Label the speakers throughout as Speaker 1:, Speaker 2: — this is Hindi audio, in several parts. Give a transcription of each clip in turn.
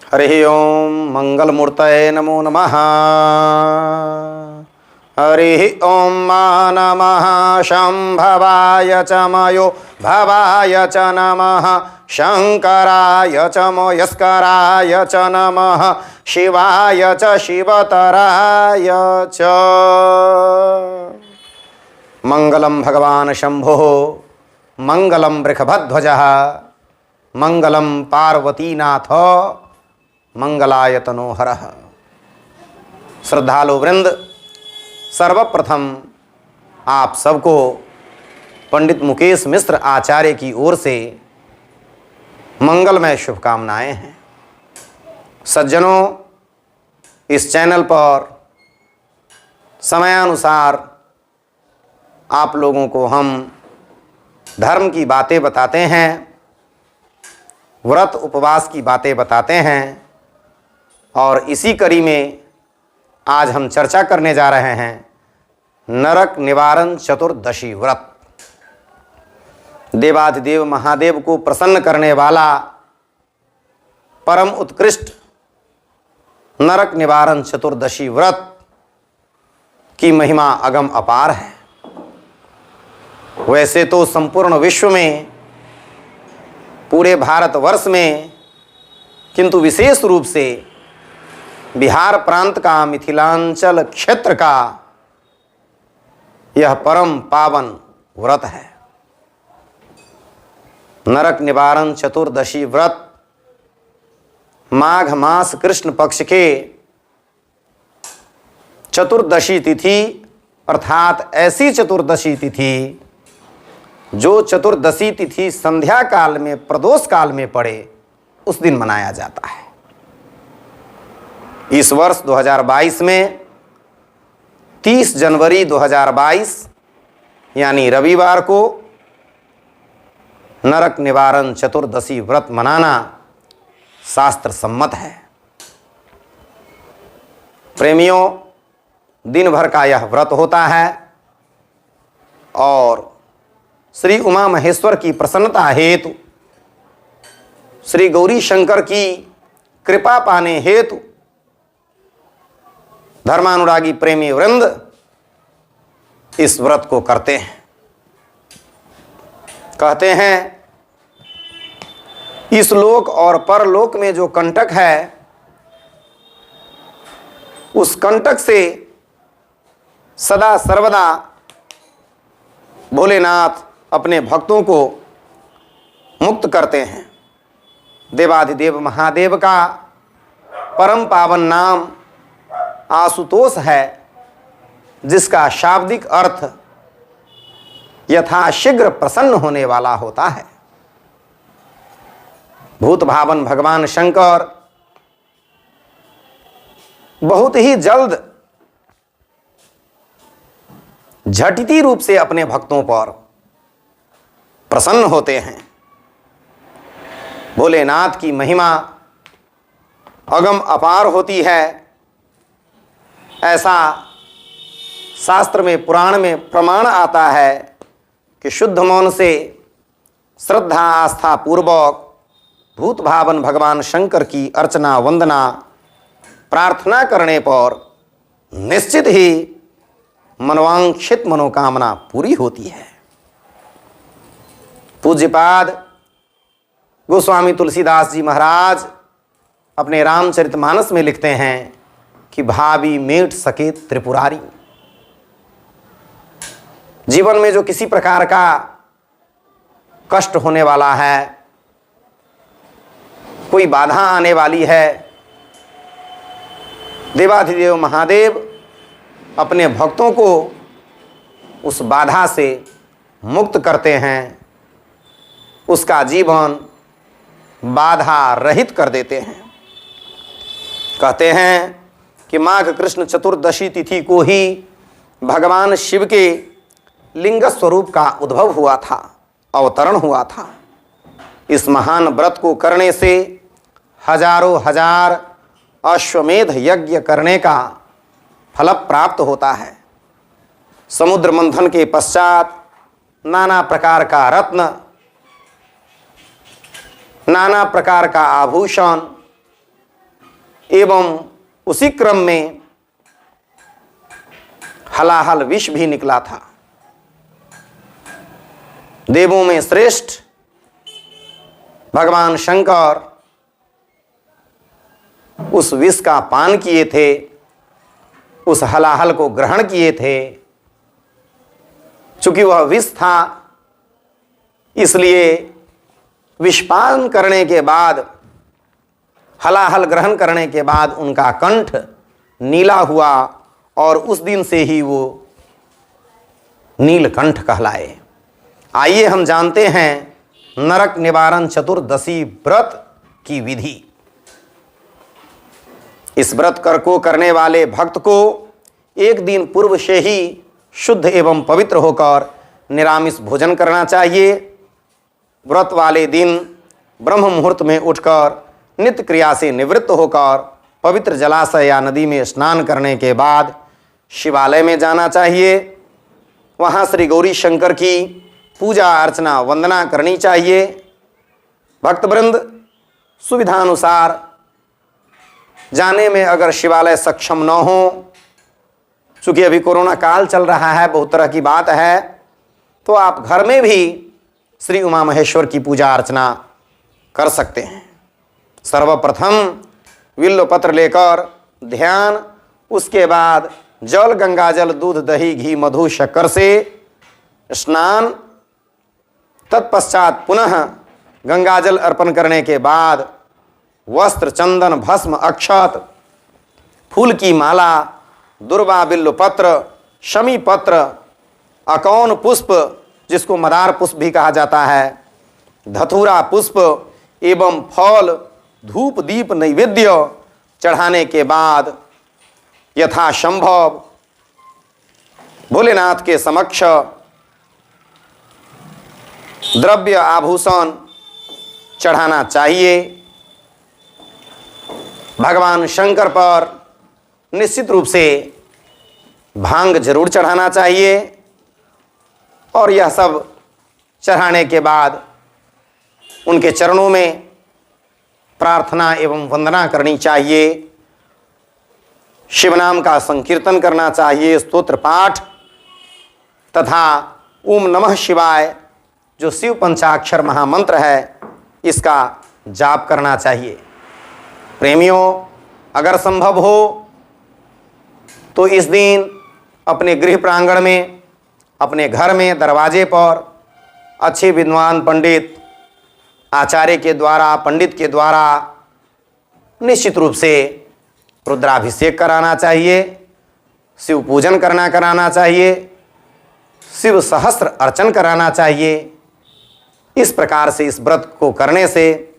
Speaker 1: हरि ओम मंगलमूर्तये नमो नमः। हरि ओम मा नमः शंभवाय च मयो भवाय च नमः शंकराय च मोयस्कराय च नमः शिवाय च शिवतराय च। मंगलम भगवान शंभो मंगलम वृषभध्वजः मंगलम पार्वतीनाथ मंगलायतनोहरः। श्रद्धालु वृंद, सर्वप्रथम आप सबको पंडित मुकेश मिश्र आचार्य की ओर से मंगलमय शुभकामनाएं हैं। सज्जनों, इस चैनल पर समयानुसार आप लोगों को हम धर्म की बातें बताते हैं, व्रत उपवास की बातें बताते हैं और इसी कड़ी में आज हम चर्चा करने जा रहे हैं नरक निवारण चतुर्दशी व्रत। देवाधिदेव महादेव को प्रसन्न करने वाला परम उत्कृष्ट नरक निवारण चतुर्दशी व्रत की महिमा अगम अपार है। वैसे तो संपूर्ण विश्व में, पूरे भारतवर्ष में, किंतु विशेष रूप से बिहार प्रांत का, मिथिलांचल क्षेत्र का यह परम पावन व्रत है। नरक निवारण चतुर्दशी व्रत माघ मास कृष्ण पक्ष के चतुर्दशी तिथि अर्थात ऐसी चतुर्दशी तिथि जो चतुर्दशी तिथि संध्या काल में, प्रदोष काल में पड़े, उस दिन मनाया जाता है। इस वर्ष 2022 में 30 जनवरी 2022 यानी रविवार को नरक निवारण चतुर्दशी व्रत मनाना शास्त्र सम्मत है। प्रेमियों, दिन भर का यह व्रत होता है और श्री उमा महेश्वर की प्रसन्नता हेतु, श्री गौरी शंकर की कृपा पाने हेतु धर्मानुरागी प्रेमी वृंद इस व्रत को करते हैं। कहते हैं इस लोक और परलोक में जो कंटक है, उस कंटक से सदा सर्वदा भोलेनाथ अपने भक्तों को मुक्त करते हैं। देवाधिदेव महादेव का परम पावन नाम आशुतोष है, जिसका शाब्दिक अर्थ यथाशीघ्र प्रसन्न होने वाला होता है। भूत भावन भगवान शंकर बहुत ही जल्द झटिति रूप से अपने भक्तों पर प्रसन्न होते हैं। भोलेनाथ की महिमा अगम अपार होती है। ऐसा शास्त्र में, पुराण में प्रमाण आता है कि शुद्ध मौन से श्रद्धा आस्था पूर्वक भूत भावन भगवान शंकर की अर्चना वंदना प्रार्थना करने पर निश्चित ही मनोवांछित मनोकामना पूरी होती है। पूज्यपाद गोस्वामी तुलसीदास जी महाराज अपने रामचरितमानस में लिखते हैं कि भावी मेट सके त्रिपुरारी। जीवन में जो किसी प्रकार का कष्ट होने वाला है, कोई बाधा आने वाली है, देवाधिदेव महादेव अपने भक्तों को उस बाधा से मुक्त करते हैं, उसका जीवन बाधा रहित कर देते हैं। कहते हैं कि माघ कृष्ण चतुर्दशी तिथि को ही भगवान शिव के लिंग स्वरूप का उद्भव हुआ था, अवतरण हुआ था। इस महान व्रत को करने से हजारों हजार अश्वमेध यज्ञ करने का फल प्राप्त होता है। समुद्र मंथन के पश्चात नाना प्रकार का रत्न, नाना प्रकार का आभूषण, एवं उसी क्रम में हलाहल विष भी निकला था। देवों में श्रेष्ठ भगवान शंकर उस विष का पान किए थे, उस हलाहल को ग्रहण किए थे। चूंकि वह विष था, इसलिए विषपान करने के बाद, हलाहल ग्रहण करने के बाद उनका कंठ नीला हुआ और उस दिन से ही वो नीलकंठ कहलाए। आइए हम जानते हैं नरक निवारण चतुर्दशी व्रत की विधि। इस व्रत को करने वाले भक्त को एक दिन पूर्व से ही शुद्ध एवं पवित्र होकर निरामिष भोजन करना चाहिए। व्रत वाले दिन ब्रह्म मुहूर्त में उठकर नित्य क्रिया से निवृत्त होकर पवित्र जलाशय या नदी में स्नान करने के बाद शिवालय में जाना चाहिए। वहाँ श्री गौरी शंकर की पूजा अर्चना वंदना करनी चाहिए। भक्तवृंद सुविधानुसार जाने में अगर शिवालय सक्षम न हो, चूँकि अभी कोरोना काल चल रहा है, बहुत तरह की बात है, तो आप घर में भी श्री उमा महेश्वर की पूजा अर्चना कर सकते हैं। सर्वप्रथम विल्व पत्र लेकर ध्यान, उसके बाद जल, गंगा जल, दूध, दही, घी, मधु, शक्कर से स्नान, तत्पश्चात पुनः गंगा जल अर्पण करने के बाद वस्त्र, चंदन, भस्म, अक्षत, फूल की माला, दुर्वा बिल्व पत्र, शमी पत्र, अकौन पुष्प जिसको मदार पुष्प भी कहा जाता है, धतूरा पुष्प एवं फल, धूप, दीप, नैवेद्य चढ़ाने के बाद यथासंभव भोलेनाथ के समक्ष द्रव्य आभूषण चढ़ाना चाहिए। भगवान शंकर पर निश्चित रूप से भांग जरूर चढ़ाना चाहिए और यह सब चढ़ाने के बाद उनके चरणों में प्रार्थना एवं वंदना करनी चाहिए। शिव नाम का संकीर्तन करना चाहिए, स्तोत्र पाठ तथा ओम नमः शिवाय जो शिव पंचाक्षर महामंत्र है, इसका जाप करना चाहिए। प्रेमियों, अगर संभव हो तो इस दिन अपने गृह प्रांगण में, अपने घर में दरवाजे पर अच्छे विद्वान पंडित, आचार्य के द्वारा, पंडित के द्वारा निश्चित रूप से रुद्राभिषेक कराना चाहिए, शिव पूजन कराना चाहिए, शिव सहस्त्र अर्चन कराना चाहिए। इस प्रकार से इस व्रत को करने से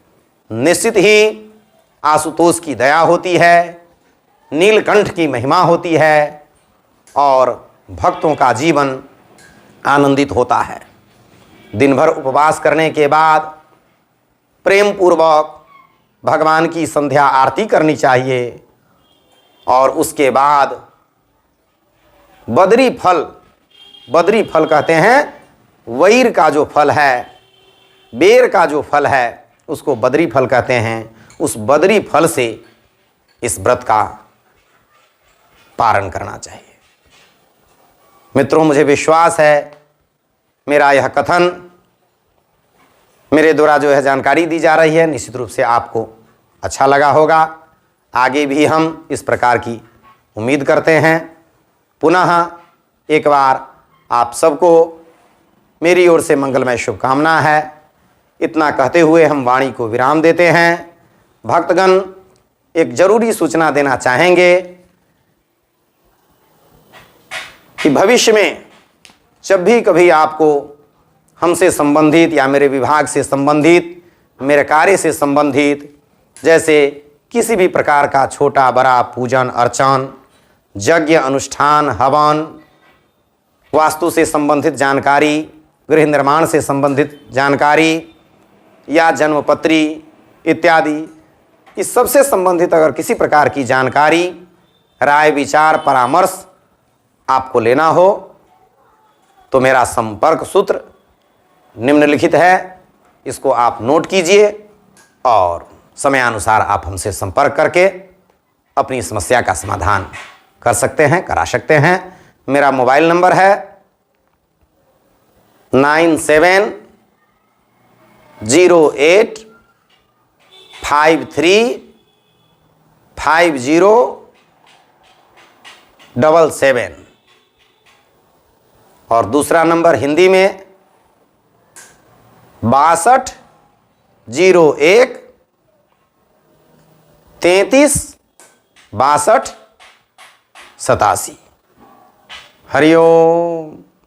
Speaker 1: निश्चित ही आशुतोष की दया होती है, नीलकंठ की महिमा होती है और भक्तों का जीवन आनंदित होता है। दिन भर उपवास करने के बाद प्रेम पूर्वक भगवान की संध्या आरती करनी चाहिए और उसके बाद बद्री फल कहते हैं, वैर का जो फल है, बेर का जो फल है, उसको बद्री फल कहते हैं। उस बद्री फल से इस व्रत का पारण करना चाहिए। मित्रों, मुझे विश्वास है मेरा यह कथन, मेरे द्वारा जो है जानकारी दी जा रही है, निश्चित रूप से आपको अच्छा लगा होगा। आगे भी हम इस प्रकार की उम्मीद करते हैं। पुनः एक बार आप सबको मेरी ओर से मंगलमय शुभकामना है। इतना कहते हुए हम वाणी को विराम देते हैं। भक्तगण, एक जरूरी सूचना देना चाहेंगे कि भविष्य में जब भी कभी आपको हमसे संबंधित या मेरे विभाग से संबंधित, मेरे कार्य से संबंधित, जैसे किसी भी प्रकार का छोटा बड़ा पूजन अर्चन, यज्ञ अनुष्ठान, हवन, वास्तु से संबंधित जानकारी, गृह निर्माण से संबंधित जानकारी या जन्मपत्री इत्यादि, इस सबसे संबंधित अगर किसी प्रकार की जानकारी, राय, विचार, परामर्श आपको लेना हो तो मेरा संपर्क सूत्र निम्नलिखित है। इसको आप नोट कीजिए और समयानुसार आप हमसे संपर्क करके अपनी समस्या का समाधान कर सकते हैं, करा सकते हैं। मेरा मोबाइल नंबर है 9708535077 और दूसरा नंबर हिंदी में 6201 33 62 87। हरिओम।